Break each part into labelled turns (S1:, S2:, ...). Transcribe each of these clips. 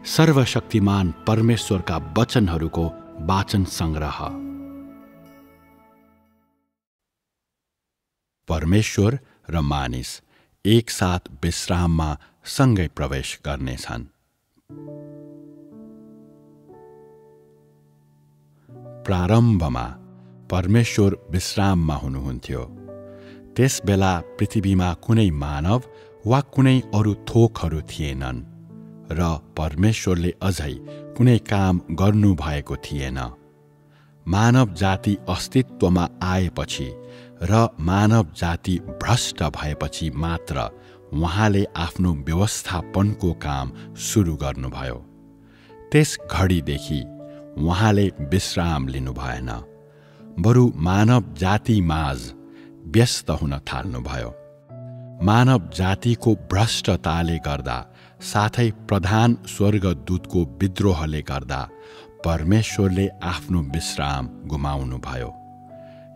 S1: सर्वशक्तिमान परमेश्वरका वचनहरूको वाचन संग्रह। परमेश्वर र मानिस एकसाथ विश्राममा सँगै प्रवेश गर्नेछन्। प्रारम्भमा परमेश्वर विश्राममा हुनुहुन्थ्यो। त्यसबेला पृथ्वीमा कुनै मानव वा कुनै अरू थोकहरू थिएनन् र परमेश्वरले अझै कुनै काम गर्नुभएको थिएन। मानव जाति अस्तित्वमा आएपछि र मानव जाति भ्रष्ट भएपछि मात्र उहाँले आफ्नो व्यवस्थापनको काम सुरु गर्नुभयो। त्यस घडीदेखि उहाँले विश्राम लिनु भएन, बरु मानव जाति माझ व्यस्त हुन थाल्नुभयो। मानव जातिको भ्रष्टताले गर्दा साथै प्रधान स्वर्गदूतको विद्रोहले गर्दा परमेश्वरले आफ्नो विश्राम गुमाउनुभयो।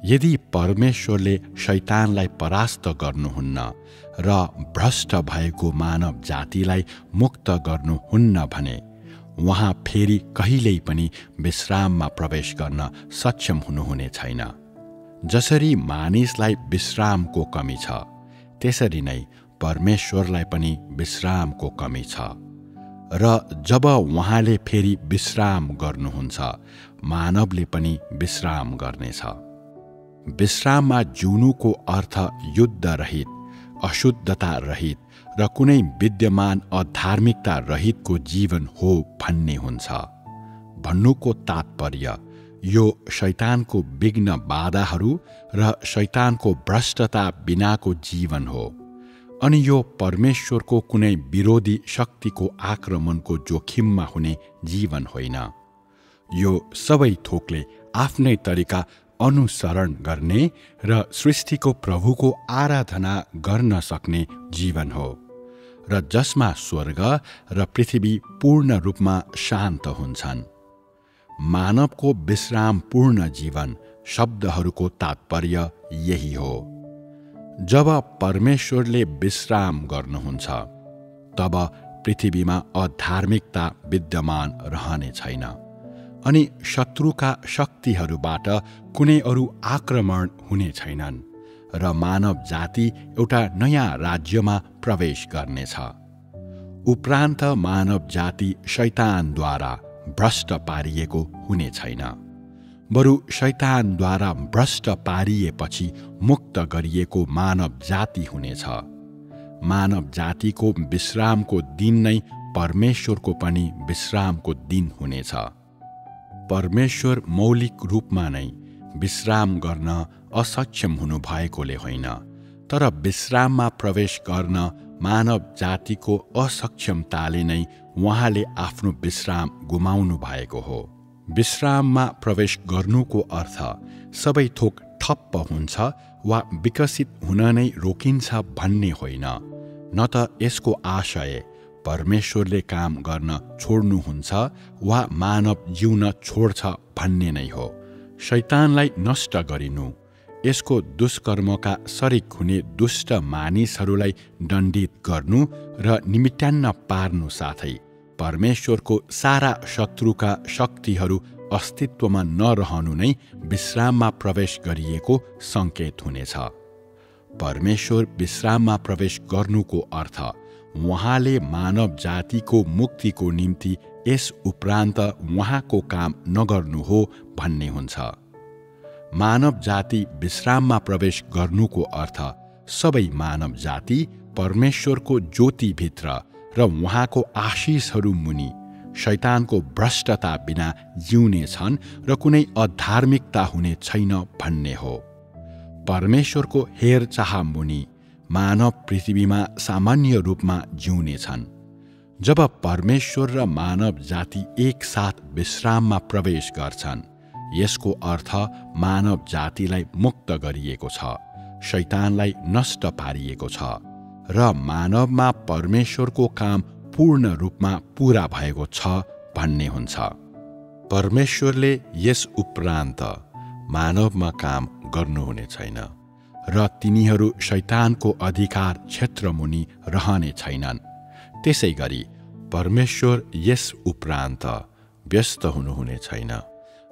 S1: यदि परमेश्वरले शैतानलाई परास्त गर्नुहुन्न र भ्रष्ट भएको मानव जातिलाई मुक्त गर्नुहुन्न भने उहाँ फेरि कहिल्यै पनि विश्राममा प्रवेश गर्न सक्षम हुनुहुने छैन। जसरी मानिसलाई विश्रामको कमी छ, त्यसरी नै परमेश्वरलाई पनि विश्रामको कमी छ। र जब उहाँले फेरि विश्राम गर्नुहुन्छ, मानवले पनि विश्राम गर्नेछ। विश्राममा जिउनुको अर्थ युद्ध रहित, अशुद्धता रहित र कुनै विद्यमान अधार्मिकता रहितको जीवन हो भन्ने हुन्छ। भन्नुको तात्पर्य यो शैतानको विघ्न बाधाहरू र शैतानको भ्रष्टता बिनाको जीवन हो, अनि यो परमेश्वरको कुनै विरोधी शक्तिको आक्रमणको जोखिममा हुने जीवन होइन। यो सबै थोकले आफ्नै तरिका अनुसरण गर्ने र सृष्टिको प्रभुको आराधना गर्न सक्ने जीवन हो, र जसमा स्वर्ग र पृथ्वी पूर्ण रूपमा शान्त हुन्छन्। मानवको विश्रामपूर्ण जीवन शब्दहरूको तात्पर्य यही हो। जब परमेश्वरले विश्राम गर्नुहुन्छ, तब पृथ्वीमा अधार्मिकता विद्यमान रहने छैन, अनि शत्रुका शक्तिहरूबाट कुनै अरू आक्रमण हुने छैनन्, र मानव जाति एउटा नयाँ राज्यमा प्रवेश गर्नेछ। उपरान्त मानव जाति शैतानद्वारा भ्रष्ट पारिएको हुने छैन, बरु शैतानद्वारा भ्रष्ट पारिएपछि मुक्त गरिएको मानव जाति हुनेछ। मानव जातिको विश्रामको दिन नै परमेश्वरको पनि विश्रामको दिन हुनेछ। परमेश्वर मौलिक रूपमा नै विश्राम गर्न असक्षम हुनुभएकोले होइन, तर विश्राममा प्रवेश गर्न मानव जातिको असक्षमताले नै उहाँले आफ्नो विश्राम गुमाउनु भएको हो। विश्राममा प्रवेश गर्नुको अर्थ सबै थोक ठप्प हुन्छ वा विकसित हुन नै रोकिन्छ भन्ने होइन, न त यसको आशय परमेश्वरले काम गर्न छोड्नुहुन्छ वा मानव जिउन छोड्छ भन्ने नै हो। शैतानलाई नष्ट गरिनु, यसको दुष्कर्मका शरीक हुने दुष्ट मानिसहरूलाई दण्डित गर्नु र निमित्यान्न पार्नु साथै परमेश्वरको सारा शत्रुका शक्तिहरू अस्तित्वमा नरहनु नै विश्राममा प्रवेश गरिएको सङ्केत हुनेछ। परमेश्वर विश्राममा प्रवेश गर्नुको अर्थ उहाँले मानव जातिको मुक्तिको निम्ति यस उपरान्त उहाँको काम नगर्नु हो भन्ने हुन्छ। मानव जाति विश्राममा प्रवेश गर्नुको अर्थ सबै मानव जाति परमेश्वरको ज्योतिभित्र र उहाँको आशिषहरू मुनि शैतानको भ्रष्टता बिना जिउने छन् र कुनै अधार्मिकता हुने छैन भन्ने हो। परमेश्वरको हेरचाह मुनि मानव पृथ्वीमा सामान्य रूपमा जिउने छन्। जब परमेश्वर र मानव जाति एकसाथ विश्राममा प्रवेश गर्छन्, यसको अर्थ मानव जातिलाई मुक्त गरिएको छ, शैतानलाई नष्ट पारिएको छ र मानवमा परमेश्वरको काम पूर्ण रूपमा पूरा भएको छ भन्ने हुन्छ। परमेश्वरले यस उपरान्त मानवमा काम गर्नुहुने छैन र तिनीहरू शैतानको अधिकार क्षेत्रमुनि रहने छैनन्। त्यसै गरी परमेश्वर यस उपरान्त व्यस्त हुनुहुने छैन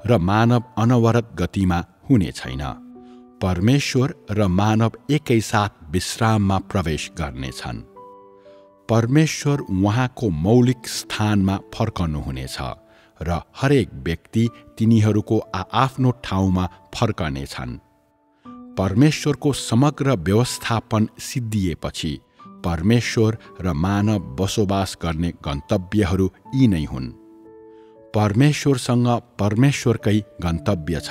S1: र मानव अनवरत गतिमा हुने छैन। परमेश्वर र मानव एकैसाथ विश्राममा प्रवेश गर्नेछन्। परमेश्वर उहाँको मौलिक स्थानमा फर्कनुहुनेछ र हरेक व्यक्ति तिनीहरूको आआफ्नो ठाउँमा फर्कनेछन्। परमेश्वरको समग्र व्यवस्थापन सिद्धिएपछि परमेश्वर र मानव बसोबास गर्ने गन्तव्यहरू यी नै हुन्। परमेश्वरसँग परमेश्वरकै गन्तव्य छ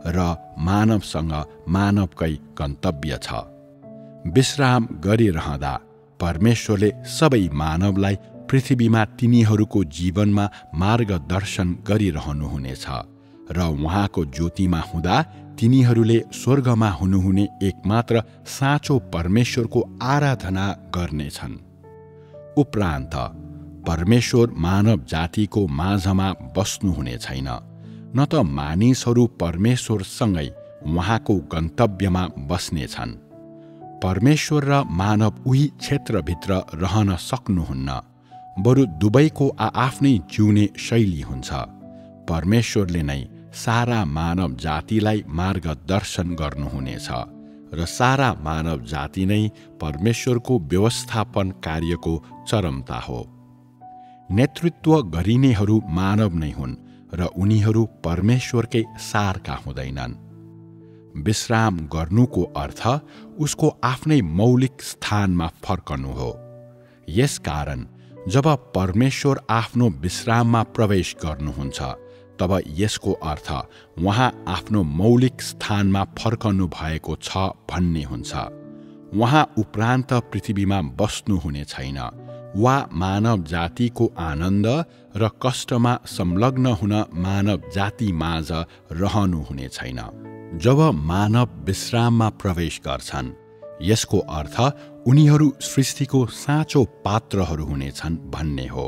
S1: र मानवसँग मानवकै गन्तव्य छ। विश्राम गरिरहँदा परमेश्वरले सबै मानवलाई पृथ्वीमा तिनीहरूको जीवनमा मार्गदर्शन गरिरहनुहुनेछ र उहाँको ज्योतिमा हुँदा तिनीहरूले स्वर्गमा हुनुहुने एकमात्र साँचो परमेश्वरको आराधना गर्नेछन्। उपरान्त परमेश्वर मानव जातिको माझमा बस्नुहुने छैन, न त मानिसहरू परमेश्वरसँगै उहाँको गन्तव्यमा बस्नेछन्। परमेश्वर र मानव उही क्षेत्रभित्र रहन सक्नुहुन्न, बरु दुवैको आआफ्नै जिउने शैली हुन्छ। परमेश्वरले नै सारा मानव जातिलाई मार्गदर्शन गर्नुहुनेछ र सारा मानव जाति नै परमेश्वरको व्यवस्थापन कार्यको चरमता हो। नेतृत्व गरिनेहरू मानव नै हुन् र उनीहरू परमेश्वरकै सारका हुँदैनन्। विश्राम गर्नुको अर्थ उसको आफ्नै मौलिक स्थानमा फर्कनु हो। यसकारण जब परमेश्वर आफ्नो विश्राममा प्रवेश गर्नुहुन्छ तब यसको अर्थ उहाँ आफ्नो मौलिक स्थानमा फर्कनु भएको छ भन्ने हुन्छ। उहाँ उपरान्त पृथ्वीमा बस्नुहुने छैन वा मानव जातिको आनन्द र कष्टमा संलग्न हुन मानव जाति माझ रहनुहुने छैन। जब मानव विश्राममा प्रवेश गर्छन् यसको अर्थ उनीहरू सृष्टिको साँचो पात्रहरू हुनेछन् भन्ने हो।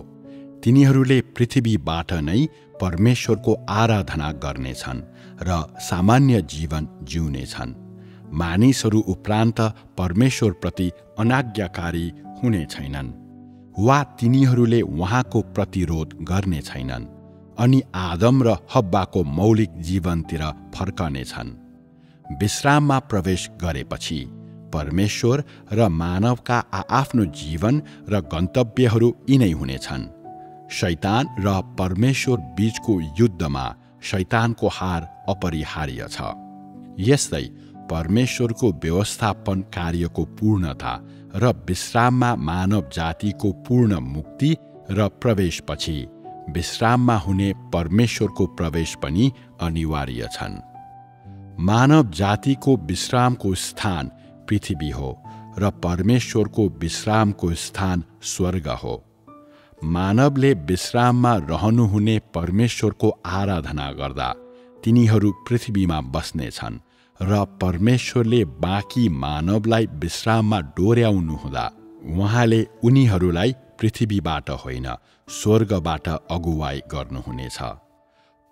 S1: तिनीहरूले पृथ्वीबाट नै परमेश्वरको आराधना गर्नेछन् र सामान्य जीवन जिउनेछन्। मानिसहरू उपरान्त परमेश्वरप्रति अनाज्ञाकारी हुने छैनन् वा तिनीहरूले उहाँको प्रतिरोध गर्ने छैनन् अनि आदम र हब्बाको मौलिक जीवनतिर फर्कनेछन्। विश्राममा प्रवेश गरेपछि परमेश्वर र मानवका आआफ्नो जीवन र गन्तव्यहरू यिनै हुनेछन्। शैतान र परमेश्वर बीचको युद्धमा शैतानको हार अपरिहार्य छ। यस्तै परमेश्वरको व्यवस्थापन कार्यको पूर्णता र विश्राममा मानव जातिको पूर्ण मुक्ति र प्रवेशपछि विश्राममा हुने परमेश्वरको प्रवेश पनि अनिवार्य छन्। मानव जातिको विश्रामको स्थान पृथ्वी हो र परमेश्वरको विश्रामको स्थान स्वर्ग हो। मानवले विश्राममा रहनुहुने परमेश्वरको आराधना गर्दा तिनीहरू पृथ्वीमा बस्नेछन् र परमेश्वरले बाँकी मानवलाई विश्राममा डोर्याउनुहुँदा उहाँले उनीहरूलाई पृथ्वीबाट होइन स्वर्गबाट अगुवाई गर्नुहुनेछ।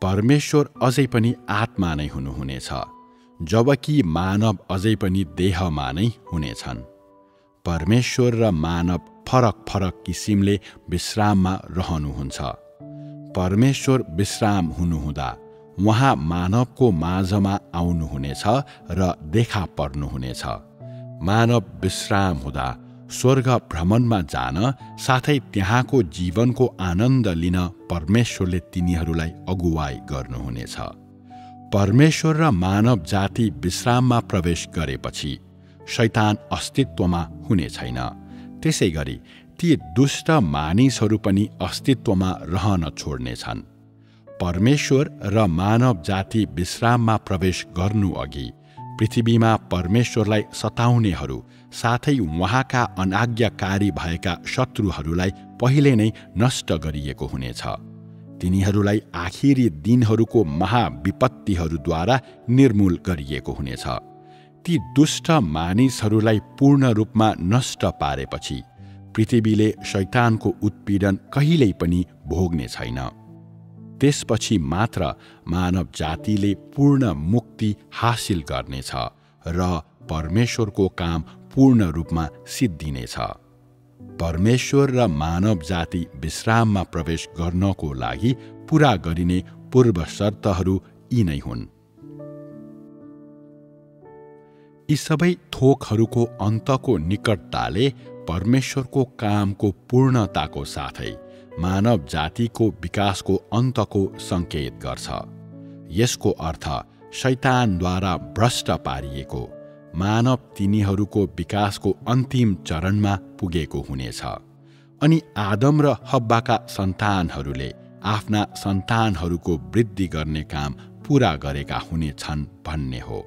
S1: परमेश्वर अझै पनि आत्मा नै हुनुहुनेछ, जबकि मानव अझै पनि देहमा नै हुनेछन्। परमेश्वर र मानव फरक फरक किसिमले विश्राममा रहनुहुन्छ। परमेश्वर विश्राम हुनुहुँदा उहाँ मानवको माझमा आउनुहुनेछ र देखा पर्नुहुनेछ। मानव विश्राम हुँदा स्वर्ग भ्रमणमा जान साथै त्यहाँको जीवनको आनन्द लिन परमेश्वरले तिनीहरूलाई अगुवाई गर्नुहुनेछ। परमेश्वर र मानव जाति विश्राममा प्रवेश गरेपछि शैतान अस्तित्वमा हुने छैन। त्यसै गरी ती दुष्ट मानिसहरू पनि अस्तित्वमा रहन छोड्नेछन्। परमेश्वर र मानव जाति विश्राममा प्रवेश गर्नुअघि पृथ्वीमा परमेश्वरलाई सताउनेहरू साथै उहाँका अनाज्ञाकारी भएका शत्रुहरूलाई पहिले नै नष्ट गरिएको हुनेछ। तिनीहरूलाई आखिरी दिनहरूको महाविपत्तिहरूद्वारा निर्मूल गरिएको हुनेछ। ती दुष्ट मानिसहरूलाई पूर्ण रूपमा नष्ट पारेपछि पृथ्वीले शैतानको उत्पीडन कहिल्यै पनि भोग्ने छैन। त्यसपछि मात्र मानव जातिले पूर्ण मुक्ति हासिल गर्नेछ र परमेश्वरको काम पूर्ण रूपमा सिद्धिनेछ। परमेश्वर र मानव जाति विश्राममा प्रवेश गर्नको लागि पूरा गरिने पूर्व शर्तहरू यी नै हुन्। यी सबै थोकहरूको अन्तको निकटताले परमेश्वरको कामको पूर्णताको साथै मानव जातिको विकासको अन्तको सङ्केत गर्छ। यसको अर्थ शैतानद्वारा भ्रष्ट पारिएको मानव तिनीहरूको विकासको अन्तिम चरणमा पुगेको हुनेछ अनि आदम र हब्बाका सन्तानहरूले आफ्ना सन्तानहरूको वृद्धि गर्ने काम पूरा गरेका हुनेछन् भन्ने हो।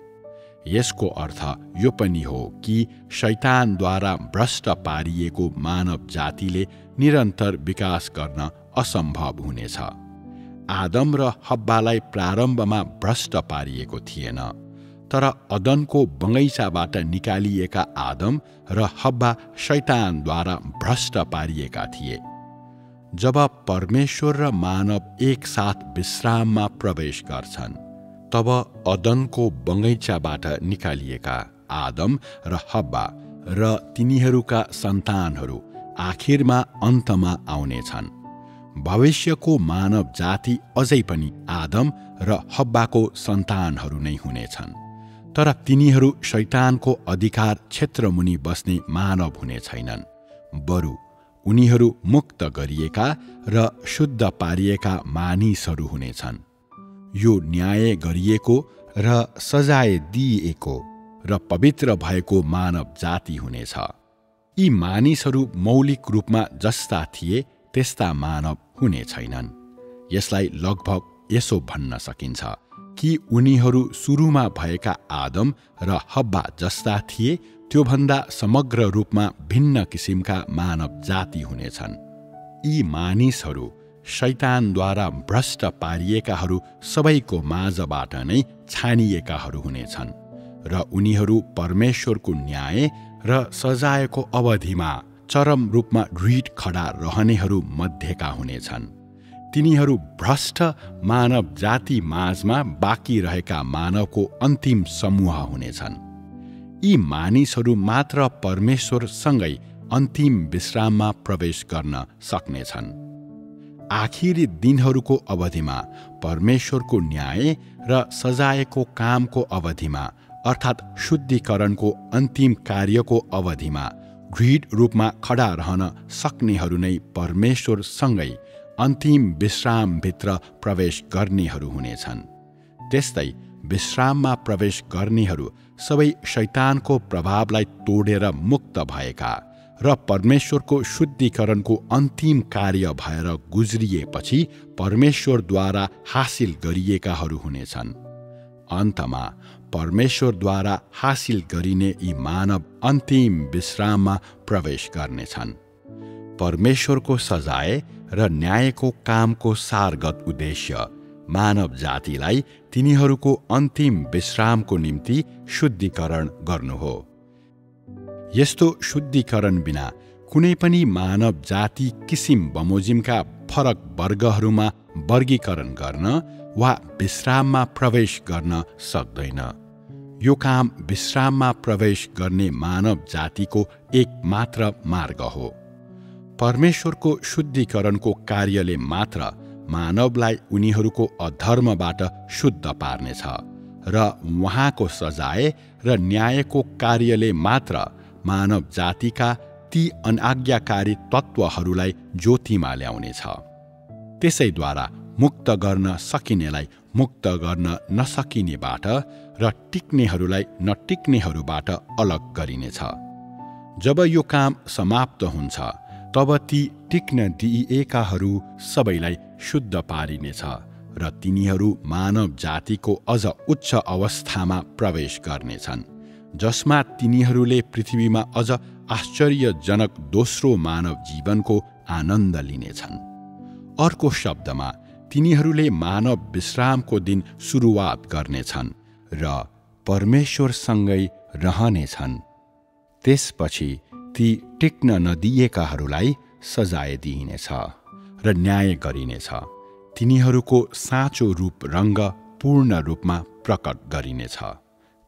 S1: यसको अर्थ यो पनि हो कि शैतानद्वारा भ्रष्ट पारिएको मानव जातिले निरन्तर विकास गर्न असम्भव हुनेछ। आदम र हब्बालाई प्रारम्भमा भ्रष्ट पारिएको थिएन, तर अदनको बगैँचाबाट निकालिएका आदम र हब्बा शैतानद्वारा भ्रष्ट पारिएका थिए। जब परमेश्वर र मानव एकसाथ विश्राममा प्रवेश गर्छन्, तब अदनको बगैँचाबाट निकालिएका आदम र हब्बा र तिनीहरूका सन्तानहरू आखिरमा अन्तमा आउनेछन्। भविष्यको मानव जाति अझै पनि आदम र हब्बाको सन्तानहरू नै हुनेछन्, तर तिनीहरू शैतानको अधिकार क्षेत्रमुनि बस्ने मानव हुने छैनन्। बरु उनीहरू मुक्त गरिएका र शुद्ध पारिएका मानिसहरू हुनेछन्। यो न्याय गरिएको र सजाय दिइएको र पवित्र भएको मानव जाति हुनेछ। यी मानिसहरू मौलिक रूपमा जस्ता थिए त्यस्ता मानव हुने छैनन्। यसलाई लगभग यसो भन्न सकिन्छ कि उनीहरू सुरुमा भएका आदम र हब्बा जस्ता थिए, त्योभन्दा समग्र रूपमा भिन्न किसिमका मानव जाति हुनेछन्। यी मानिसहरू शैतानद्वारा भ्रष्ट पारिएकाहरू सबैको माझबाट नै छानिएकाहरू हुनेछन् र उनीहरू परमेश्वरको न्याय र सजायको अवधिमा चरम रूपमा ढिड खडा रहनेहरू मध्येका हुनेछन्। तिनीहरू भ्रष्ट मानव जाति माझमा बाँकी रहेका मानवको अन्तिम समूह हुनेछन्। यी मानिसहरू मात्र परमेश्वरसँगै अन्तिम विश्राममा प्रवेश गर्न सक्नेछन्। आखिरी दिनहरूको अवधिमा परमेश्वरको न्याय र सजायको कामको अवधिमा अर्थात् शुद्धिकरणको अन्तिम कार्यको अवधिमा दृढ रूपमा खडा रहन सक्नेहरू नै परमेश्वरसँगै अन्तिम विश्रामभित्र प्रवेश गर्नेहरू हुनेछन्। त्यस्तै विश्राममा प्रवेश गर्नेहरू सबै शैतानको प्रभावलाई तोडेर मुक्त भएका र परमेश्वरको शुद्धिकरणको अन्तिम कार्य भएर गुज्रिएपछि परमेश्वरद्वारा हासिल गरिएकाहरू हुनेछन्। अन्तमा परमेश्वरद्वारा हासिल गरिने यी मानव अन्तिम विश्राममा प्रवेश गर्नेछन्। परमेश्वरको सजाय र न्यायको कामको सारगत उद्देश्य मानव जातिलाई तिनीहरूको अन्तिम विश्रामको निम्ति शुद्धिकरण गर्नु हो। यस्तो शुद्धिकरण बिना कुनै पनि मानव जाति किसिम बमोजिमका फरक वर्गहरूमा वर्गीकरण गर्न वा विश्राममा प्रवेश गर्न सक्दैन। यो काम विश्राममा प्रवेश गर्ने मानव जातिको एक मात्र मार्ग हो। परमेश्वरको शुद्धिकरणको कार्यले मात्र मानवलाई उनीहरूको अधर्मबाट शुद्ध पार्नेछ र उहाँको सजाय र न्यायको कार्यले मात्र मानव जातिका ती अनाज्ञाकारी तत्त्वहरूलाई ज्योतिमा ल्याउनेछ। त्यसैद्वारा मुक्त गर्न सकिनेलाई मुक्त गर्न नसकिनेबाट र टिक्नेहरूलाई नटिक्नेहरूबाट अलग गरिनेछ। जब यो काम समाप्त हुन्छ, तब ती टिक्न दिइएकाहरू सबैलाई शुद्ध पारिनेछ र तिनीहरू मानव जातिको अझ उच्च अवस्थामा प्रवेश गर्नेछन्, जसमा तिनीहरूले पृथ्वीमा अझ आश्चर्यजनक दोस्रो मानव जीवनको आनन्द लिनेछन्। अर्को शब्दमा, तिनीहरूले मानव विश्रामको दिन सुरुवात गर्नेछन् र परमेश्वरसँगै रहनेछन्। त्यसपछि ती टिक्न नदिएकाहरूलाई सजाय दिइनेछ र न्याय गरिनेछ। तिनीहरूको साँचो रूप रङ्ग पूर्ण रूपमा प्रकट गरिनेछ।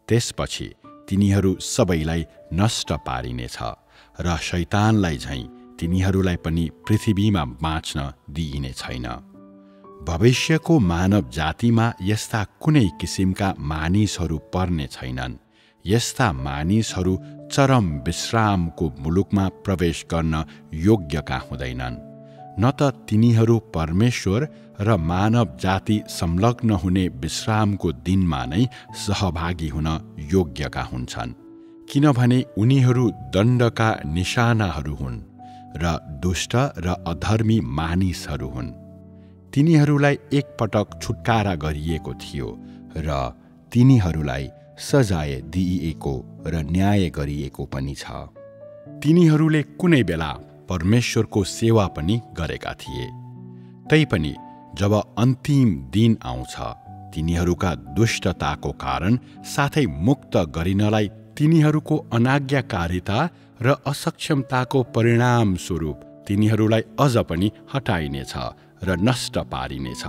S1: त्यसपछि तिनीहरू सबैलाई नष्ट पारिनेछ र शैतानलाई झैं तिनीहरूलाई पनि पृथ्वीमा बाँच्न दिइने छैन। भविष्यको मानव जातिमा यस्ता कुनै किसिमका मानिसहरू पर्ने छैनन्। यस्ता मानिसहरू चरम विश्रामको मुलुकमा प्रवेश गर्न योग्यका हुँदैनन्। न त तिनीहरू परमेश्वर र मानव जाति संलग्न हुने विश्रामको दिनमा नै सहभागी हुन योग्यका हुन्छन्, किनभने उनीहरू दण्डका निशानाहरू हुन् र दुष्ट र अधर्मी मानिसहरू हुन्। तिनीहरूलाई एकपटक छुटकारा गरिएको थियो र तिनीहरूलाई सजाय दिइएको र न्याय गरिएको पनि छ। तिनीहरूले कुनै बेला परमेश्वरको सेवा पनि गरेका थिए। तैपनि जब अन्तिम दिन आउँछ, तिनीहरूका दुष्टताको कारण साथै मुक्त गरिनलाई तिनीहरूको अनाज्ञाकारिता र असक्षमताको परिणाम स्वरूप तिनीहरूलाई अझ पनि हटाइनेछ र नष्ट पारिनेछ।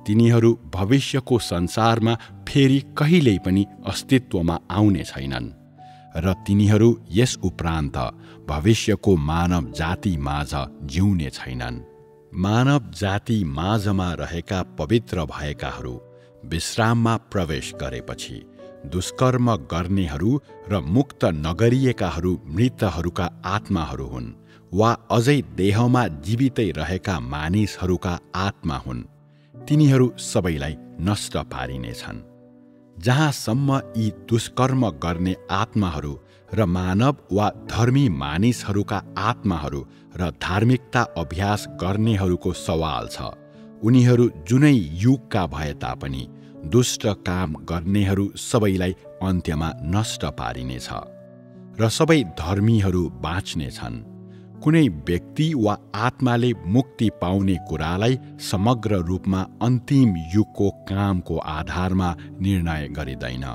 S1: तिनीहरू भविष्यको संसारमा फेरि कहिल्यै पनि अस्तित्वमा आउने छैनन् र तिनीहरू यस उपरान्त भविष्यको मानव जाति माझ जिउने छैनन्। मानव जाति माझमा रहेका पवित्र भएकाहरू विश्राममा प्रवेश गरेपछि दुष्कर्म गर्नेहरू र मुक्त नगरिएकाहरू मृतहरूका आत्माहरू हुन् वा अझै देहमा जीवितै रहेका मानिसहरूका आत्मा हुन्। तिनीहरू सबैलाई नष्ट पारिनेछन्। जहाँसम्म यी दुष्कर्म गर्ने आत्माहरू र मानव वा धर्मी मानिसहरूका आत्माहरू र धार्मिकता अभ्यास गर्नेहरूको सवाल छ, उनीहरू जुनै युगका भए तापनि दुष्ट काम गर्नेहरू सबैलाई अन्त्यमा नष्ट पारिनेछ र सबै धर्मीहरू बाँच्नेछन्। कुनै व्यक्ति वा आत्माले मुक्ति पाउने कुरालाई समग्र रूपमा अन्तिम युगको कामको आधारमा निर्णय गरिँदैन,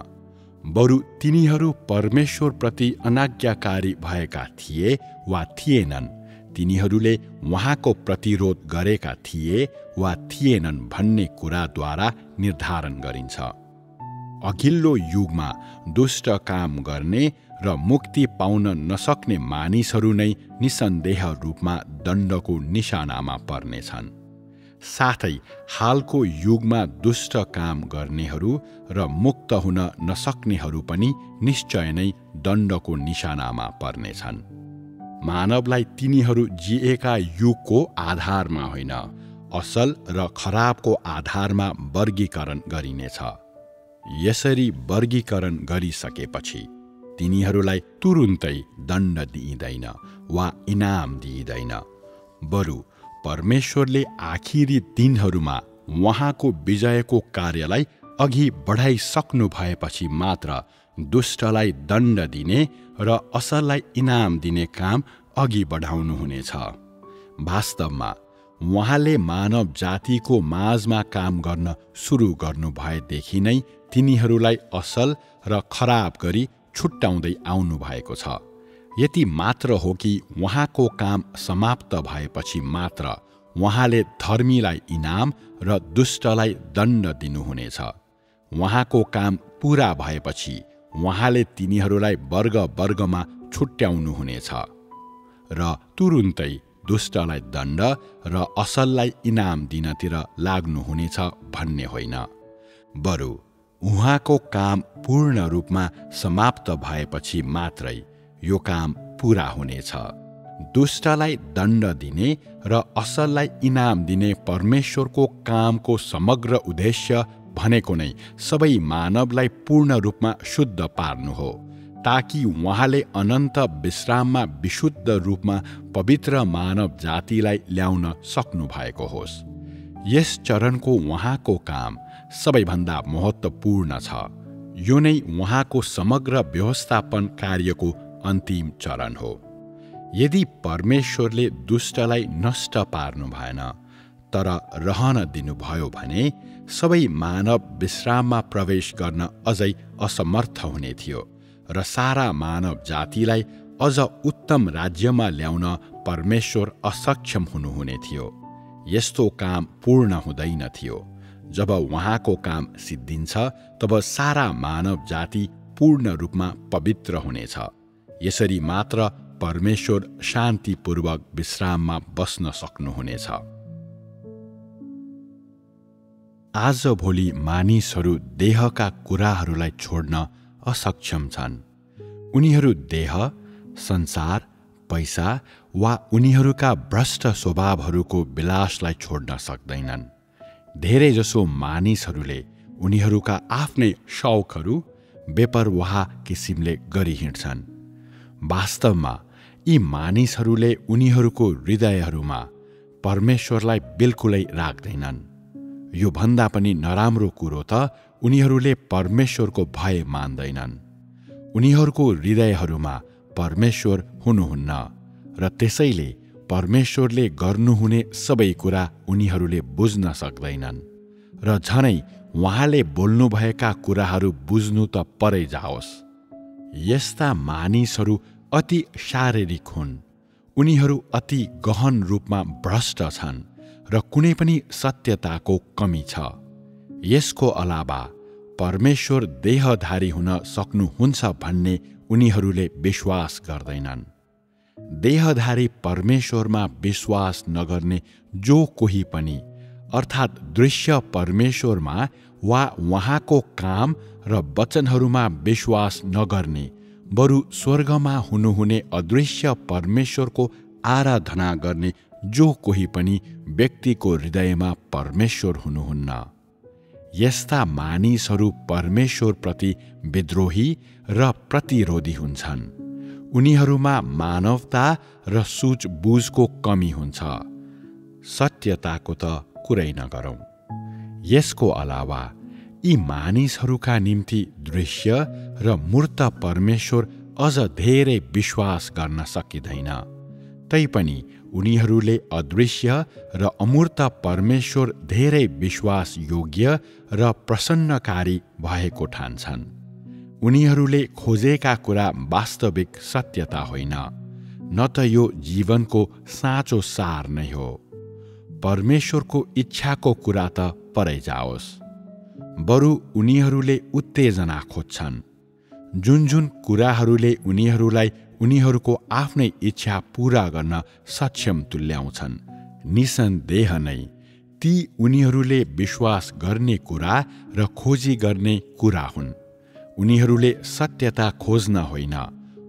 S1: बरु तिनीहरू परमेश्वरप्रति अनाज्ञाकारी भएका थिए वा थिएनन्, तिनीहरूले उहाँको प्रतिरोध गरेका थिए वा थिएनन् भन्ने कुराद्वारा निर्धारण गरिन्छ। अघिल्लो युगमा दुष्ट काम गर्ने र मुक्ति पाउन नसक्ने मानिसहरू नै निसन्देह रूपमा दण्डको निशानामा पर्नेछन्। साथै हालको युगमा दुष्ट काम गर्नेहरू र मुक्त हुन नसक्नेहरू पनि निश्चय नै दण्डको निशानामा पर्नेछन्। मानवलाई तिनीहरू जिएका युगको आधारमा होइन, असल र खराबको आधारमा वर्गीकरण गरिनेछ। यसरी वर्गीकरण गरिसकेपछि तिनीहरूलाई तुरुन्तै दण्ड दिइँदैन वा इनाम दिइँदैन, बरु परमेश्वरले आखिरी दिनहरूमा उहाँको विजयको कार्यलाई अघि बढाइसक्नु भएपछि मात्र दुष्टलाई दण्ड दिने र असललाई इनाम दिने काम अघि बढाउनुहुनेछ। वास्तवमा उहाँले मानव जातिको माझमा काम गर्न सुरु गर्नु भएदेखि नै तिनीहरूलाई असल र खराब गरी छुट्याउँदै आउनु भएको छ। यति मात्र हो कि उहाँको काम समाप्त भएपछि मात्र उहाँले धर्मीलाई इनाम र दुष्टलाई दण्ड दिनुहुनेछ। उहाँको काम पूरा भएपछि उहाँले तिनीहरूलाई वर्ग वर्गमा छुट्याउनुहुनेछ र तुरुन्तै दुष्टलाई दण्ड र असललाई इनाम दिनतिर लाग्नुहुनेछ भन्ने होइन, बरु उहाँको काम पूर्ण रूपमा समाप्त भएपछि मात्रै यो काम पूरा हुनेछ। दुष्टलाई दण्ड दिने र असललाई इनाम दिने परमेश्वरको कामको समग्र उद्देश्य भनेको नै सबै मानवलाई पूर्ण रूपमा शुद्ध पार्नु हो, ताकि उहाँले अनन्त विश्राममा विशुद्ध रूपमा पवित्र मानव जातिलाई ल्याउन सक्नु भएको होस्। यस चरणको उहाँको काम सबैभन्दा महत्त्वपूर्ण छ। यो नै उहाँको समग्र व्यवस्थापन कार्यको अन्तिम चरण हो। यदि परमेश्वरले दुष्टलाई नष्ट पार्नु भएन तर रहन दिनुभयो भने सबै मानव विश्राममा प्रवेश गर्न अझै असमर्थ हुने थियो र सारा मानव जातिलाई अझ उत्तम राज्यमा ल्याउन परमेश्वर असक्षम हुनुहुने थियो। यस्तो काम पूर्ण हुँदैन थियो। जब उहाँको काम सिद्धिन्छ तब सारा मानव जाति पूर्ण रूपमा पवित्र हुनेछ। यसरी मात्र परमेश्वर शान्तिपूर्वक विश्राममा बस्न सक्नुहुनेछ। आजभोलि मानिसहरू देहका कुराहरूलाई छोड्न असक्षम छन्। उनीहरू देह, संसार, पैसा वा उनीहरूका भ्रष्ट स्वभावहरूको विलासलाई छोड्न सक्दैनन्। धेरैजसो मानिसहरूले उनीहरूका आफ्नै शौकहरू बेपरवाह किसिमले गरी हिँड्छन्। वास्तवमा यी मानिसहरूले उनीहरूको हृदयहरूमा परमेश्वरलाई बिल्कुलै राख्दैनन्। यो भन्दा पनि नराम्रो कुरो त उनीहरूले परमेश्वरको भय मान्दैनन्। उनीहरूको हृदयहरूमा परमेश्वर हुनुहुन्न र त्यसैले परमेश्वरले गर्नुहुने सबै कुरा उनीहरूले बुझ्न सक्दैनन् र झनै उहाँले बोल्नुभएका कुराहरू बुझ्नु त परै जाओस्। यस्ता मानिसहरू अति शारीरिक हुन्। उनीहरू अति गहन रूपमा भ्रष्ट छन् र कुनै पनि सत्यताको कमी छ। यसको अलावा परमेश्वर देहधारी हुन सक्नुहुन्छ भन्ने उनीहरूले विश्वास गर्दैनन्। देहधारी परमेश्वरमा विश्वास नगर्ने जो कोही पनि, अर्थात् दृश्य परमेश्वरमा वा उहाँको काम र वचनहरूमा विश्वास नगर्ने, बरु स्वर्गमा हुनुहुने अदृश्य परमेश्वरको आराधना गर्ने जो कोही पनि व्यक्तिको हृदयमा परमेश्वर हुनुहुन्न। यस्ता मानिसहरू परमेश्वरप्रति विद्रोही र प्रतिरोधी हुन्छन्। उनीहरूमा मानवता र सूझबुझको कमी हुन्छ। सत्यताको त कुरै नगरौँ। यसको अलावा यी मानिसहरूका निम्ति दृश्य र मूर्त परमेश्वर अझ धेरै विश्वास गर्न सकिँदैन। तैपनि उनीहरूले अदृश्य र अमूर्त परमेश्वर धेरै विश्वासयोग्य र प्रसन्नकारी भएको ठान्छन्। उनीहरूले खोजेका कुरा वास्तविक सत्यता होइन, न त यो जीवनको साँचो सार नै हो। परमेश्वरको इच्छाको कुरा त परै जाओस्। बरु उनीहरूले उत्तेजना खोज्छन्। जुन जुन कुराहरूले उनीहरूलाई उनीहरूको आफ्नै इच्छा पूरा गर्न सक्षम तुल्याउँछन्, निसन्देह नै ती उनीहरूले विश्वास गर्ने कुरा र खोजी गर्ने कुरा हुन्। उनीहरूले सत्यता खोज्न होइन,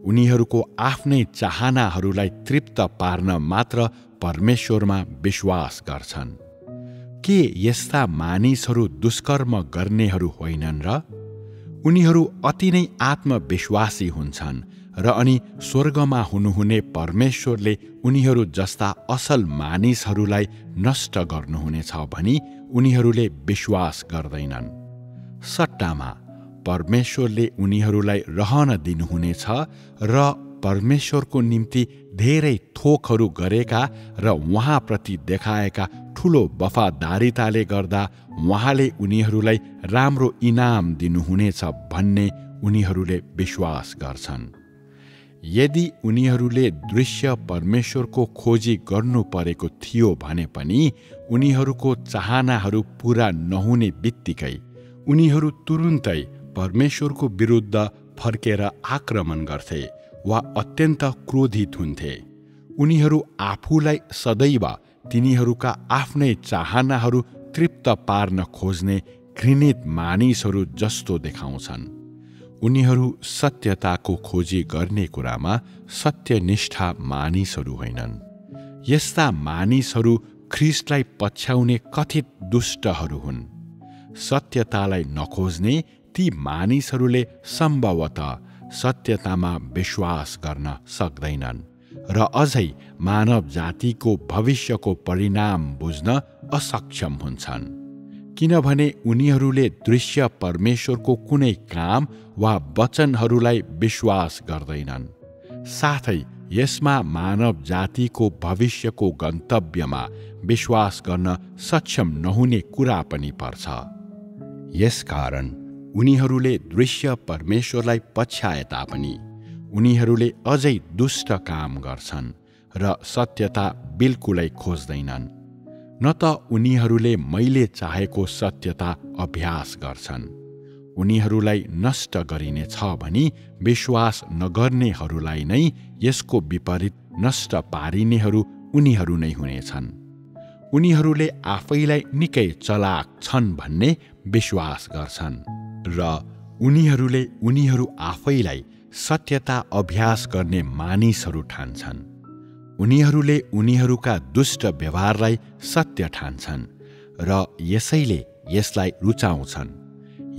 S1: उनीहरूको आफ्नै चाहनाहरूलाई तृप्त पार्न मात्र परमेश्वरमा विश्वास गर्छन्। के यस्ता मानिसहरू दुष्कर्म गर्नेहरू होइनन् र? उनीहरू अति नै आत्मविश्वासी हुन्छन् र अनि स्वर्गमा हुनुहुने परमेश्वरले उनीहरू जस्ता असल मानिसहरूलाई नष्ट गर्नुहुनेछ भनी उनीहरूले विश्वास गर्दैनन्। सट्टामा परमेश्वरले उनीहरूलाई रहन दिनुहुनेछ र परमेश्वरको निम्ति धेरै थोकहरू गरेका र उहाँप्रति देखाएका ठूलो वफादारीताले गर्दा उहाँले उनीहरूलाई राम्रो इनाम दिनुहुनेछ भन्ने उनीहरूले विश्वास गर्छन्। यदि उनीहरूले दृश्य परमेश्वरको खोजी गर्नु परेको थियो भने पनि उनीहरूको चाहनाहरू पूरा नहुने बित्तिकै उनीहरू तुरुन्तै परमेश्वरको विरुद्ध फर्केर आक्रमण गर्थे वा अत्यन्त क्रोधित हुन्थे। उनीहरू आफूलाई सदैव तिनीहरूका आफ्नै चाहनाहरू तृप्त पार्न खोज्ने घृणित मानिसहरू जस्तो देखाउँछन्। उनीहरू सत्यताको खोजी गर्ने कुरामा सत्यनिष्ठा मानिसहरू होइनन्। यस्ता मानिसहरू ख्रीष्टलाई पछ्याउने कथित दुष्टहरू हुन्। सत्यतालाई नखोज्ने ती मानिसहरूले सम्भवतः सत्यतामा विश्वास गर्न सक्दैनन् र अझै मानव जातिको भविष्यको परिणाम बुझ्न असक्षम हुन्छन्, किनभने उनीहरूले दृश्य परमेश्वरको कुनै काम वा वचनहरूलाई विश्वास गर्दैनन्। साथै यसमा मानव जातिको भविष्यको गन्तव्यमा विश्वास गर्न सक्षम नहुने कुरा पनि पर्छ। यसकारण उनीहरूले दृश्य परमेश्वरलाई पछ्याए तापनि उनीहरूले अझै दुष्ट काम गर्छन् र सत्यता बिल्कुलै खोज्दैनन्। न त उनीहरूले मैले चाहेको सत्यता अभ्यास गर्छन्। उनीहरूलाई नष्ट गरिनेछ भनी विश्वास नगर्नेहरूलाई नै यसको विपरीत नष्ट पारिनेहरू उनीहरू नै हुनेछन्। उनीहरूले आफैलाई निकै चलाक छन् भन्ने विश्वास गर्छन् र उनीहरूले उनीहरू आफैलाई सत्यता अभ्यास गर्ने मानिसहरू ठान्छन्। उनीहरूले उनीहरूका दुष्ट व्यवहारलाई सत्य ठान्छन् र यसैले यसलाई रुचाउँछन्।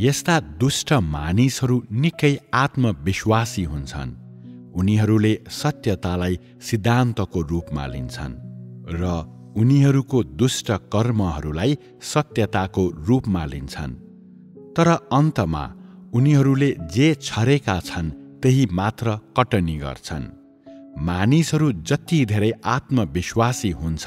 S1: यस्ता दुष्ट मानिसहरू निकै आत्मविश्वासी हुन्छन्। उनीहरूले सत्यतालाई सिद्धान्तको रूपमा लिन्छन् र उनीहरूको दुष्ट कर्महरूलाई सत्यताको रूपमा लिन्छन्। तर अन्तमा उनीहरूले जे छरेका छन् त्यही मात्र कटनी गर्छन्। मानिसहरू जति धेरै आत्मविश्वासी हुन्छ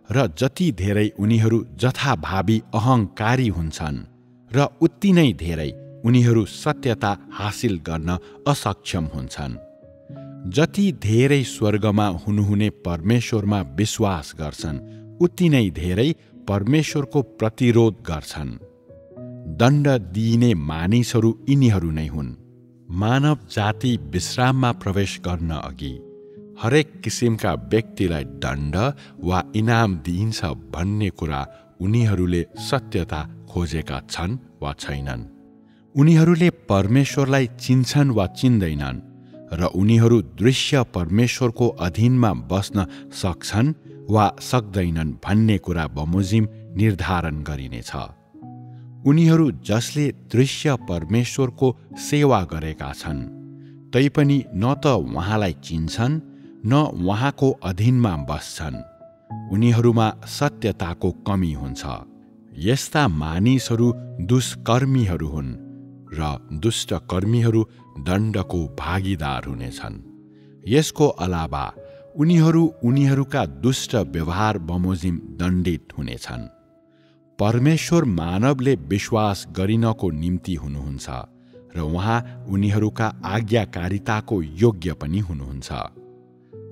S1: र जति धेरै उनीहरू जथाभावी अहङ्कारी हुन्छन् र उति नै धेरै उनीहरू सत्यता हासिल गर्न असक्षम हुन्छन्। जति धेरै स्वर्गमा हुनुहुने परमेश्वरमा विश्वास गर्छन् उति नै धेरै परमेश्वरको प्रतिरोध गर्छन्। दण्ड दिइने मानिसहरू यिनीहरू नै हुन्। मानव जाति विश्राममा प्रवेश गर्न अघि हरेक किसिमका व्यक्तिलाई दण्ड वा इनाम दिइन्छ भन्ने कुरा उनीहरूले सत्यता खोजेका छन् वा छैनन्। उनीहरूले परमेश्वरलाई चिन्छन् वा चिन्दैनन् र उनीहरू दृश्य परमेश्वरको अधीनमा बस्न सक्छन् वा सक्दैनन् भन्ने कुरा बमोजिम निर्धारण गरिनेछ। उनीहरू जसले दृश्य परमेश्वरको सेवा गरेका छन् तैपनि न त उहाँलाई चिन्छन् न उहाँको अधीनमा बस्छन्। उनीहरूमा सत्यताको कमी हुन्छ। यस्ता मानिसहरू दुष्कर्मीहरू हुन् र दुष्टकर्मीहरू दण्डको भागीदार हुनेछन्। यसको अलावा उनीहरू उनीहरूका दुष्ट व्यवहार बमोजिम दण्डित हुनेछन्। परमेश्वर मानवले विश्वास गरिनको निम्ति हुनुहुन्छ र उहाँ उनीहरूका आज्ञाकारिताको योग्य पनि हुनुहुन्छ।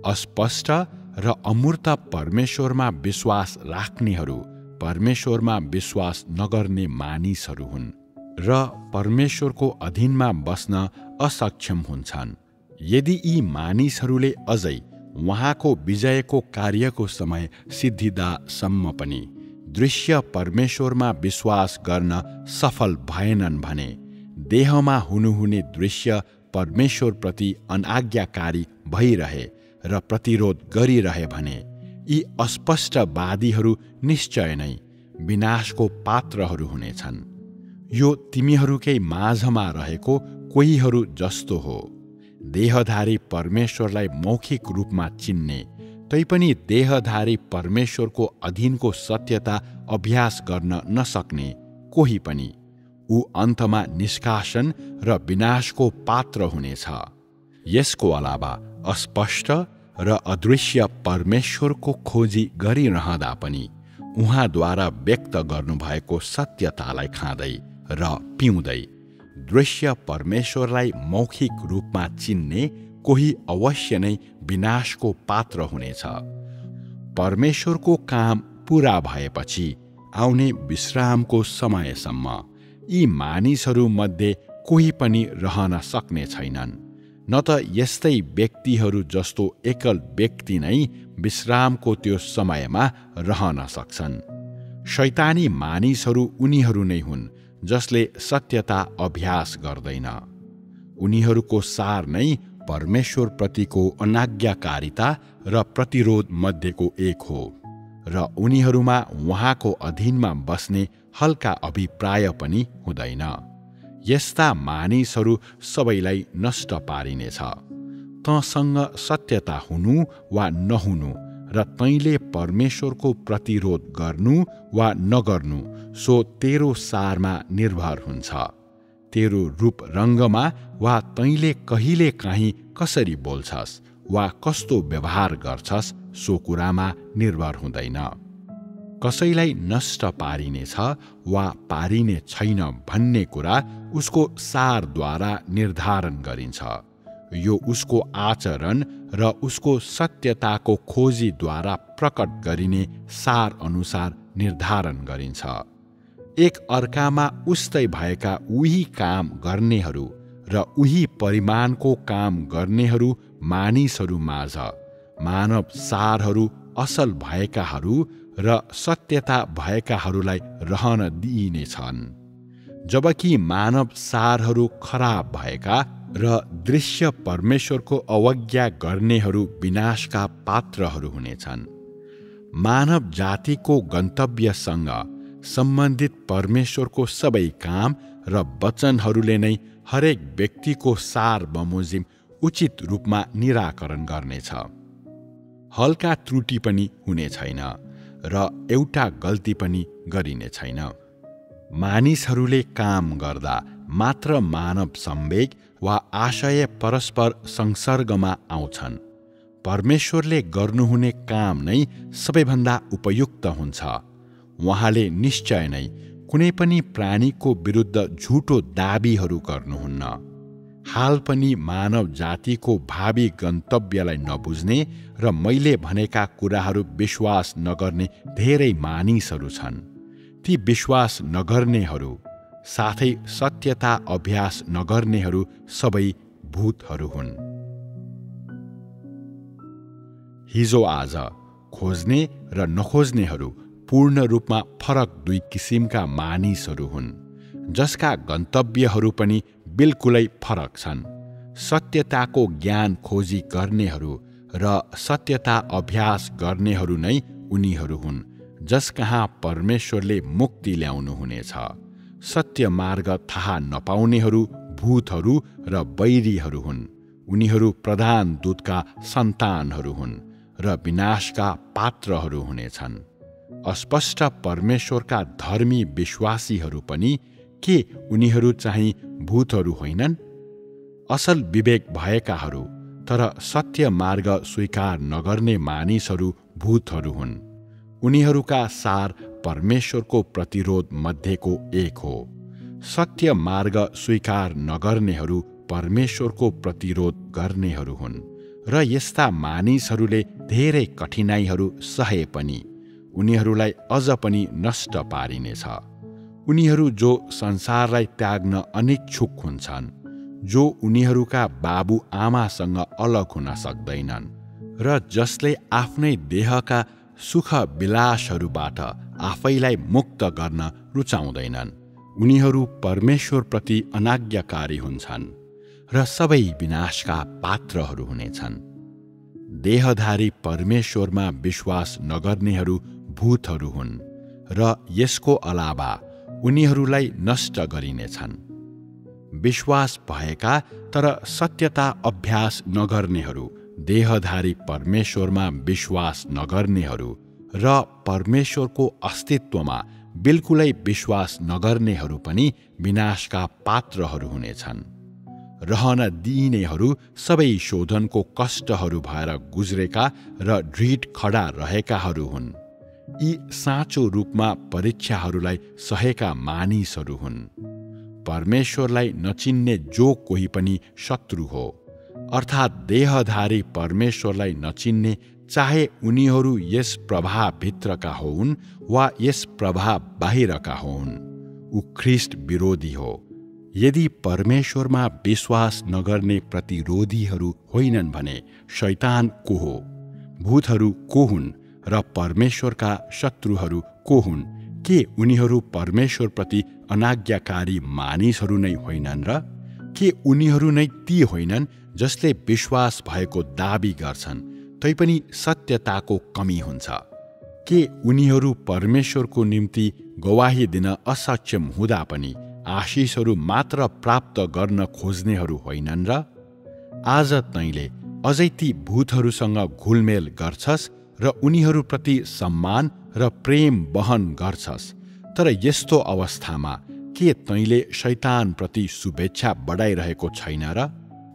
S1: अस्पष्ट र अमूर्त परमेश्वरमा विश्वास राख्नेहरू परमेश्वरमा विश्वास नगर्ने मानिसहरू हुन् र परमेश्वरको अधीनमा बस्न असक्षम हुन्छन्। यदि यी मानिसहरूले अझै उहाँको विजयको कार्यको समय सिद्धिदासम्म पनि दृश्य परमेश्वरमा विश्वास गर्न सफल भएनन् भने देहमा हुनुहुने दृश्य परमेश्वरप्रति अनाज्ञाकारी भइरहे र प्रतिरोध गरिरहे भने यी अस्पष्टवादीहरू निश्चय नै विनाशको पात्रहरू हुनेछन्। यो तिमीहरूकै माझमा रहेको कोहीहरू जस्तो हो, देहधारी परमेश्वरलाई मौखिक रूपमा चिन्ने तैपनि देहधारी परमेश्वरको अधीनको सत्यता अभ्यास गर्न नसक्ने कोही पनि ऊ अन्तमा निष्कासन र विनाशको पात्र हुनेछ। यसको अलावा अस्पष्ट र अदृश्य परमेश्वरको खोजी गरिरहँदा पनि उहाँद्वारा व्यक्त गर्नुभएको सत्यतालाई खाँदै र पिउँदै दृश्य परमेश्वरलाई मौखिक रूपमा चिन्ने कोही अवश्य नै विनाशको पात्र हुनेछ। परमेश्वरको काम पूरा भएपछि आउने विश्रामको समयसम्म यी मानिसहरूमध्ये कोही पनि रहन सक्ने छैनन्। न त यस्तै व्यक्तिहरू जस्तो एकल व्यक्ति नै विश्रामको त्यो समयमा रहन सक्छन्। शैतानी मानिसहरू उनीहरू नै हुन् जसले सत्यता अभ्यास गर्दैन। उनीहरूको सार नै परमेश्वरप्रतिको अनाज्ञाकारिता र प्रतिरोध मध्येको एक हो र उनीहरूमा उहाँको अधीनमा बस्ने हल्का अभिप्राय पनि हुँदैन। यस्ता मानिसहरू सबैलाई नष्ट पारिनेछ। तँसँग सत्यता हुनु वा नहुनु र तैँले परमेश्वरको प्रतिरोध गर्नु वा नगर्नु सो तेरो सारमा निर्भर हुन्छ। तेरो रूप रङ्गमा वा तैँले कहिले काहीँ कसरी बोल्छस् वा कस्तो व्यवहार गर्छस् सो कुरामा निर्भर हुँदैन। कसैलाई नष्ट पारिनेछ वा पारिने छैन भन्ने कुरा उसको सारद्वारा निर्धारण गरिन्छ। यो उसको आचरण र उसको सत्यताको खोजीद्वारा प्रकट गरिने सार अनुसार निर्धारण गरिन्छ। एक अर्कामा उस्तै भएका उही काम गर्नेहरू र उही परिमाणको काम गर्नेहरू मानिसहरू माझ मानव सारहरू असल भएकाहरू र सत्यता भएकाहरूलाई रहन दिइनेछन्, जबकि मानव सारहरू खराब भएका र दृश्य परमेश्वरको अवज्ञा गर्नेहरू विनाशका पात्रहरू हुनेछन्। मानव जातिको गन्तव्यसँग सम्बन्धित परमेश्वरको सबै काम र वचनहरूले नै हरेक व्यक्तिको सार बमोजिम उचित रूपमा निराकरण गर्नेछ। हल्का त्रुटि पनि हुने छैन र एउटा गल्ती पनि गरिने छैन। मानिसहरूले काम गर्दा मात्र मानव संवेग वा आशय परस्पर संसर्गमा आउँछन्। परमेश्वरले गर्नुहुने काम नै सबैभन्दा उपयुक्त हुन्छ। उहाँले निश्चय नै कुनै पनि प्राणीको विरुद्ध झुटो दाबीहरू गर्नुहुन्न। हाल पनि मानव जातिको भावी गन्तव्यलाई नबुझ्ने र मैले भनेका कुराहरू विश्वास नगर्ने धेरै मानिसहरू छन्। ती विश्वास नगर्नेहरू साथै सत्यता अभ्यास नगर्नेहरू सबै भूतहरू हुन्। हिजो आज खोज्ने र नखोज्नेहरू पूर्ण रूपमा फरक दुई किसिमका मानिसहरू हुन्, जसका गन्तव्यहरू पनि बिल्कुलै फरक छन्। सत्यताको ज्ञान खोजी गर्नेहरू र सत्यता अभ्यास गर्नेहरू नै उनीहरू हुन् जसकहाँ परमेश्वरले मुक्ति ल्याउनुहुनेछ। सत्य मार्ग थाहा नपाउनेहरू भूतहरू र बैरीहरू हुन्। उनीहरू प्रधान दूतका सन्तानहरू हुन् र विनाशका पात्रहरू हुनेछन्। अस्पष्ट परमेश्वरका धर्मी विश्वासीहरू पनि के उनीहरू चाहिँ भूतहरू होइनन्? असल विवेक भएकाहरू तर सत्य मार्ग स्वीकार नगर्ने मानिसहरू भूतहरू हुन्। उनीहरूका सार परमेश्वरको प्रतिरोध मध्येको एक हो। सत्य मार्ग स्वीकार नगर्नेहरू परमेश्वरको प्रतिरोध गर्नेहरू हुन् र यस्ता मानिसहरूले धेरै कठिनाइहरू सहे पनि उनीहरूलाई अझ पनि नष्ट पारिनेछ। उनीहरू जो संसारलाई त्याग्न अनिच्छुक हुन्छन्, जो उनीहरूका बाबु आमासँग अलग हुन सक्दैनन् र जसले आफ्नै देहका सुख विलासहरूबाट आफैलाई मुक्त गर्न रुचाउँदैनन्, उनीहरू परमेश्वरप्रति अनाज्ञाकारी हुन्छन् र सबै विनाशका पात्रहरू हुनेछन्। देहधारी परमेश्वरमा विश्वास नगर्नेहरू भूतहरू हुन् र यसको अलावा उनीहरूलाई नष्ट गरिनेछन्। विश्वास भएका तर सत्यता अभ्यास नगर्नेहरू, देहधारी परमेश्वरमा विश्वास नगर्नेहरू र परमेश्वरको अस्तित्वमा बिल्कुलै विश्वास नगर्नेहरू पनि विनाशका पात्रहरू हुनेछन्। रहन दिइनेहरू सबै शोधनको कष्टहरू भएर गुज्रेका र दृढ खडा रहेकाहरू हुन्। यी साँचो रूपमा परीक्षाहरूलाई सहेका मानिसहरू हुन्। परमेश्वरलाई नचिन्ने जो कोही पनि शत्रु हो, अर्थात् देहधारी परमेश्वरलाई नचिन्ने, चाहे उनीहरू यस प्रभावभित्रका होउन् वा यस प्रभाव बाहिरका होउन्, ऊ ख्रीष्ट विरोधी हो। यदि परमेश्वरमा विश्वास नगर्ने प्रतिरोधीहरू होइनन् भने शैतान को हो, भूतहरू को हुन् र परमेश्वरका शत्रुहरू को हुन्? के उनीहरू परमेश्वरप्रति अनाज्ञाकारी मानिसहरू नै होइनन् र? के उनीहरू नै ती होइनन् जसले विश्वास भएको दाबी गर्छन् तैपनि सत्यताको कमी हुन्छ? के उनीहरू परमेश्वरको निम्ति गवाही दिन असक्षम हुँदा पनि आशिषहरू मात्र प्राप्त गर्न खोज्नेहरू होइनन् र? आज तैँले अझै ती भूतहरूसँग घुलमेल गर्छस् र उनीहरूप्रति सम्मान र प्रेम वहन गर्छस्, तर यस्तो अवस्थामा के तैँले शैतानप्रति शुभेच्छा बढाइरहेको छैन र?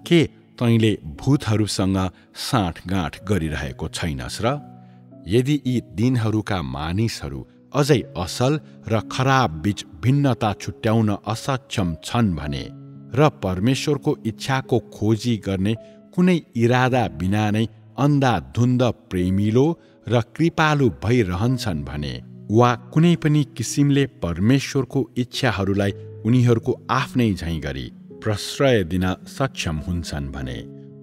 S1: के तैँले भूतहरूसँग साँठगाँठ गरिरहेको छैनस् र? यदि यी दिनहरूका मानिसहरू अझै असल र खराब बीच भिन्नता छुट्याउन असक्षम छन् भने र परमेश्वरको इच्छाको खोजी गर्ने कुनै इरादा बिना नै अन्धाधुन्द प्रेमिलो र कृपालु भइरहन्छन् भने वा कुनै पनि किसिमले परमेश्वरको इच्छाहरूलाई उनीहरूको आफ्नै झैँ गरी प्रश्रय दिन सक्षम हुन्छन् भने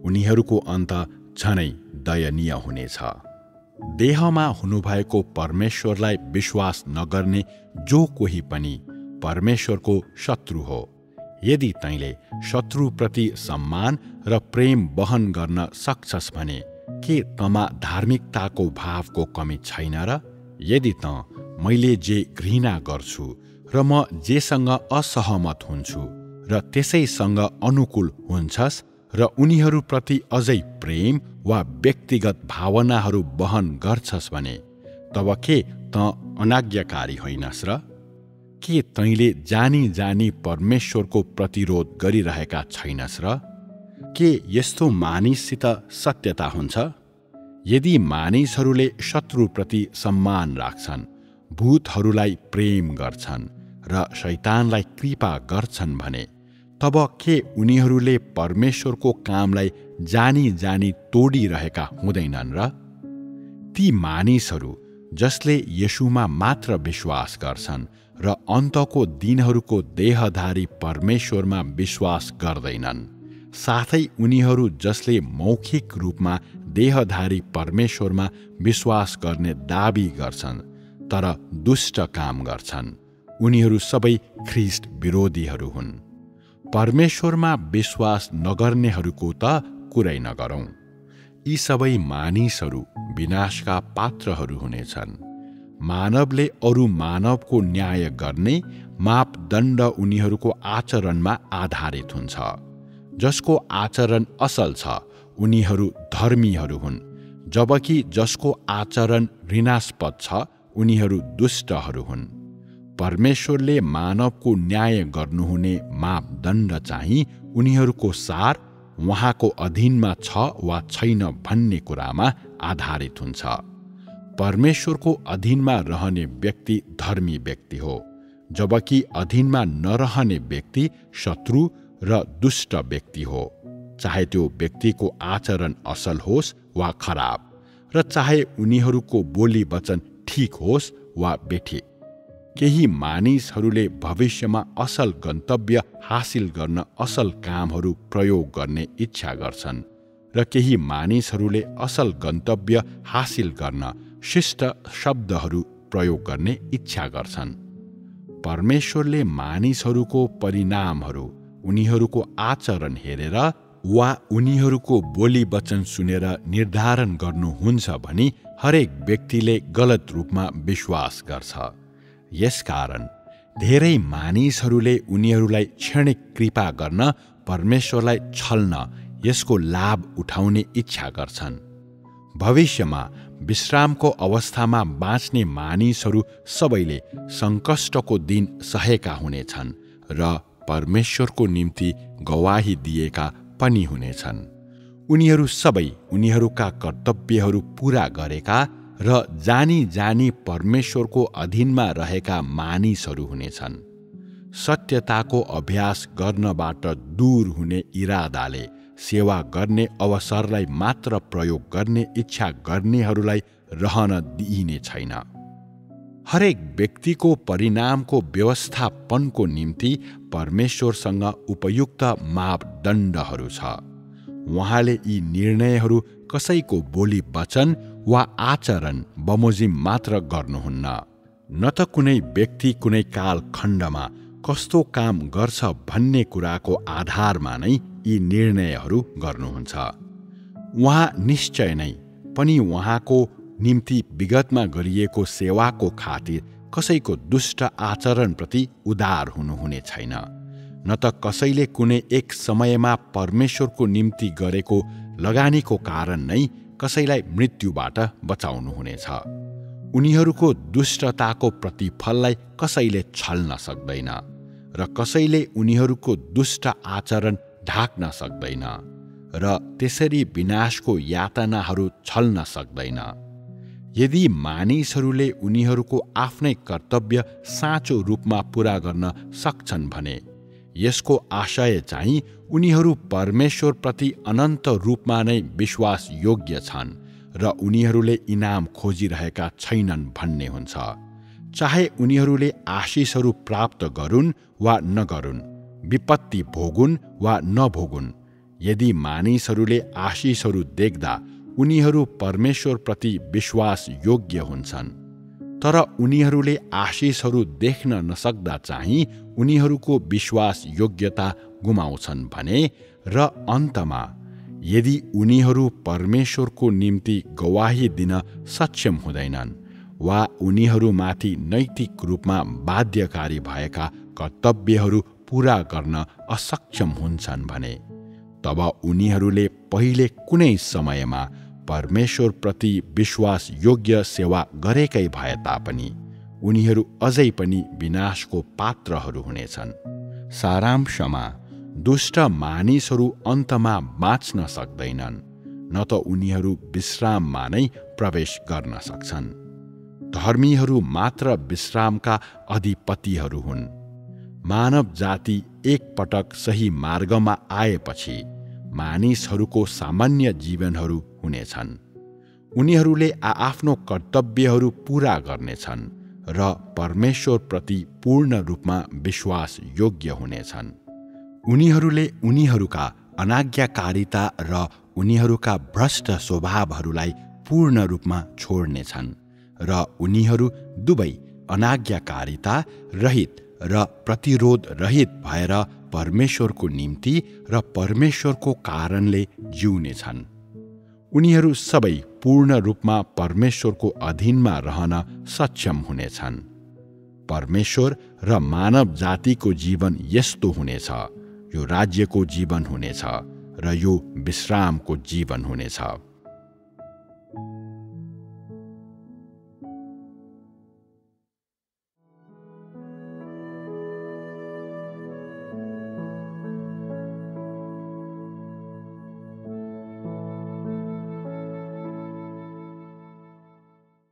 S1: उनीहरूको अन्त झनै दयनीय हुनेछ। देहमा हुनुभएको परमेश्वरलाई विश्वास नगर्ने जो कोही पनि परमेश्वरको शत्रु हो। यदि तैँले शत्रुप्रति सम्मान र प्रेम वहन गर्न सक्छस् भने के तँमा धार्मिकताको भावको कमी छैन र? यदि तँ मैले जे घृणा गर्छु र म जेसँग असहमत हुन्छु र त्यसैसँग अनुकूल हुन्छस् र उनीहरूप्रति अझै प्रेम वा व्यक्तिगत भावनाहरू वहन गर्छस् भने तब के तँ अनाज्ञाकारी होइनस् र? के तैँले जानी जानी परमेश्वरको प्रतिरोध गरिरहेका छैनस् र? के यस्तो मानिससित सत्यता हुन्छ? यदि मानिसहरूले शत्रुप्रति सम्मान राख्छन्, भूतहरूलाई प्रेम गर्छन् र शैतानलाई कृपा गर्छन् भने तब के उनीहरूले परमेश्वरको कामलाई जानी जानी तोडिरहेका हुँदैनन् र? ती मानिसहरू जसले येशूमा मात्र विश्वास गर्छन् र अन्तको दिनहरूको देहधारी परमेश्वरमा विश्वास गर्दैनन्, साथै उनीहरू जसले मौखिक रूपमा देहधारी परमेश्वरमा विश्वास गर्ने दाबी गर्छन् तर दुष्ट काम गर्छन्, उनीहरू सबै ख्रीष्ट विरोधीहरू हुन्। परमेश्वरमा विश्वास नगर्नेहरूको त कुरै नगरौँ। यी सबै मानिसहरू विनाशका पात्रहरू हुनेछन्। मानवले अरू मानवको न्याय गर्ने मापदण्ड उनीहरूको आचरणमा आधारित हुन्छ। जसको आचरण असल छ उनीहरू धर्मीहरू हुन्, जबकि जसको आचरण घृणास्पद छ उनीहरू दुष्टहरू हुन्। परमेश्वरले मानवको न्याय गर्नुहुने मापदण्ड चाहिँ उनीहरूको सार उहाँको अधीनमा छ वा छैन भन्ने कुरामा आधारित हुन्छ। परमेश्वरको अधीनमा रहने व्यक्ति धर्मी व्यक्ति हो, जबकि अधीनमा नरहने व्यक्ति शत्रु र दुष्ट व्यक्ति हो, चाहे त्यो व्यक्तिको आचरण असल होस् वा खराब, र चाहे उनीहरूको बोली वचन ठीक होस् वा बेठिक। केही मानिसहरूले भविष्यमा असल गन्तव्य हासिल गर्न असल कामहरू प्रयोग गर्ने इच्छा गर्छन् र केही मानिसहरूले असल गन्तव्य हासिल गर्न शिष्ट शब्दहरू प्रयोग गर्ने इच्छा गर्छन्। परमेश्वरले मानिसहरूको परिणामहरू उनीहरूको आचरण हेरेर वा उनीहरूको बोली वचन सुनेर निर्धारण गर्नुहुन्छ भनी हरेक व्यक्तिले गलत रूपमा विश्वास गर्छ। यसकारण धेरै मानिसहरूले उनीहरूलाई क्षणिक कृपा गर्न परमेश्वरलाई छल्न यसको लाभ उठाउने इच्छा गर्छन्। भविष्यमा विश्रामको अवस्थामा बाँच्ने मानिसहरू सबैले सङ्कष्टको दिन सहेका हुनेछन् र परमेश्वरको निम्ति गवाही दिएका पनि हुनेछन्। उनीहरू सबै उनीहरूका कर्तव्यहरू पूरा गरेका र जानी जानी परमेश्वरको अधीनमा रहेका मानिसहरू हुनेछन्। सत्यताको अभ्यास गर्नबाट दूर हुने इरादाले सेवा गर्ने अवसरलाई मात्र प्रयोग गर्ने इच्छा गर्नेहरूलाई रहन दिइने छैन। हरेक व्यक्तिको परिणामको व्यवस्थापनको निम्ति परमेश्वरसँग उपयुक्त मापदण्डहरू छ। उहाँले यी निर्णयहरू कसैको बोली वचन वा आचरण बमोजिम मात्र गर्नुहुन्न, न त कुनै व्यक्ति कुनै कालखण्डमा कस्तो काम गर्छ भन्ने कुराको आधारमा नै यी निर्णयहरू गर्नुहुन्छ। उहाँ निश्चय नै पनि उहाँको निम्ति विगतमा गरिएको सेवाको खातिर कसैको दुष्ट आचरणप्रति उदार हुनुहुने छैन, न त कसैले कुनै एक समयमा परमेश्वरको निम्ति गरेको लगानीको कारण नै कसैलाई मृत्युबाट बचाउनुहुनेछ। उनीहरूको दुष्टताको प्रतिफललाई कसैले छल्न सक्दैन र कसैले उनीहरूको दुष्ट आचरण ढाक्न सक्दैन र त्यसरी विनाशको यातनाहरू छल्न सक्दैन। यदि मानिसहरूले उनीहरूको आफ्नै कर्तव्य साँचो रूपमा पूरा गर्न सक्छन् भने यसको आशय चाहिँ उनीहरू परमेश्वरप्रति अनन्त रूपमा नै विश्वास योग्य छन् र उनीहरूले इनाम खोजिरहेका छैनन् भन्ने हुन्छ। चाहे उनीहरूले आशिषहरू प्राप्त गरून् वा नगरून्, विपत्ति भोगुन् वा नभोगुन्। यदि मानिसहरूले आशिषहरू देख्दा उनीहरू परमेश्वरप्रति विश्वास योग्य हुन्छन्, तर उनीहरूले आशिषहरू देख्न नसक्दा चाहिँ उनीहरूको विश्वास योग्यता गुमाउँछन् भने, र अन्तमा यदि उनीहरू परमेश्वरको निम्ति गवाही दिन सक्षम हुँदैनन् वा उनीहरूमाथि नैतिक रूपमा बाध्यकारी भएका कर्तव्यहरू पूरा गर्न असक्षम हुन्छन् भने, तब उनीहरूले पहिले कुनै समयमा परमेश्वरप्रति विश्वास योग्य सेवा गरेकै भए तापनि उनीहरू अझै पनि विनाशको पात्रहरू हुनेछन्। सारांशमा, दुष्ट मानिसहरू अन्तमा बाँच्न सक्दैनन्, न त उनीहरू विश्राममा नै प्रवेश गर्न सक्छन्। धर्मीहरू मात्र विश्रामका अधिपतिहरू हुन्। मानव जाति एकपटक सही मार्गमा आएपछि मानिसहरूको सामान्य जीवनहरू हुनेछन्। उनीहरूले आफ्नो कर्तव्यहरू पूरा गर्नेछन् र परमेश्वरप्रति पूर्ण रूपमा विश्वास योग्य हुनेछन्। उनीहरूले उनीहरूका अनाज्ञाकारिता र उनीहरूका भ्रष्ट स्वभावहरूलाई पूर्ण रूपमा छोड्नेछन् र उनीहरू दुवै अनाज्ञाकारिता रहित र प्रतिरोध रहित भएर परमेश्वरको निम्ति र परमेश्वरको कारणले जिउनेछन्। उनीहरू सबै पूर्ण रूपमा परमेश्वरको अधीनमा रहन सक्षम हुनेछन्। परमेश्वर र मानव जातिको जीवन यस्तो हुनेछ। यो राज्यको जीवन हुनेछ र यो विश्रामको जीवन हुनेछ।